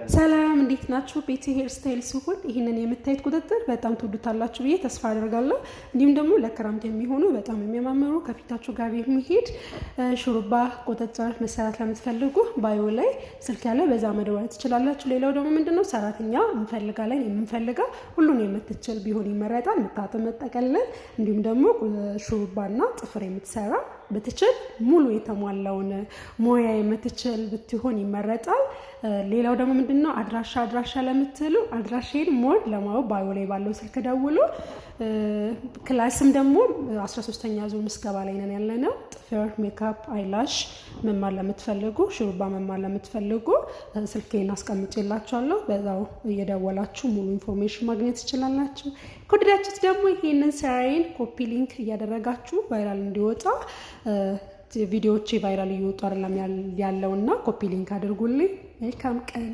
ሰላም እንዴት ናችሁ? ቤቴ ሄር ስታይል ሲሆን ይሄንን የምታዩት ቁጥጥር በጣም ትወዱታላችሁ ብዬ ተስፋ አደርጋለሁ። እንዲሁም ደግሞ ለክረምት የሚሆኑ በጣም የሚያማምሩ ከፊታችሁ ጋር የሚሄድ ሹሩባ ቁጥጥር መሰራት ለምትፈልጉ ባዮ ላይ ስልክ ያለ በዛ መደወል ትችላላችሁ። ሌላው ደግሞ ምንድነው ሰራተኛ እንፈልጋለን የምንፈልገው ሁሉን የምትችል ቢሆን ይመረጣል። ምታጥብ መጠቀለል እንዲሁም ደግሞ ሹሩባና ጥፍር የምትሰራ ብትችል ሙሉ የተሟላውን ሞያ የምትችል ብትሆን ይመረጣል። ሌላው ደግሞ ምንድነው አድራሻ ለምትሉ አድራሻዬን ሞር ለማወቅ ባዮ ላይ ባለው ስልክ ደውሉ። ክላስም ደግሞ 13ኛ ዙር ምዝገባ ላይ ነን ያለነው። ጥፍር፣ ሜካፕ፣ አይላሽ መማር ለምትፈልጉ ሹሩባ መማር ለምትፈልጉ ስልኬን አስቀምጬላችኋለሁ። በዛው እየደወላችሁ ሙሉ ኢንፎርሜሽን ማግኘት ትችላላችሁ። ከወደዳችሁት ደግሞ ይሄንን ስራዬን ኮፒ ሊንክ እያደረጋችሁ ቫይራል እንዲወጣ ቪዲዮዎቼ ቫይራል እየወጡ አይደለም ያለውና ኮፒ ሊንክ አድርጉልኝ። መልካም ቀን።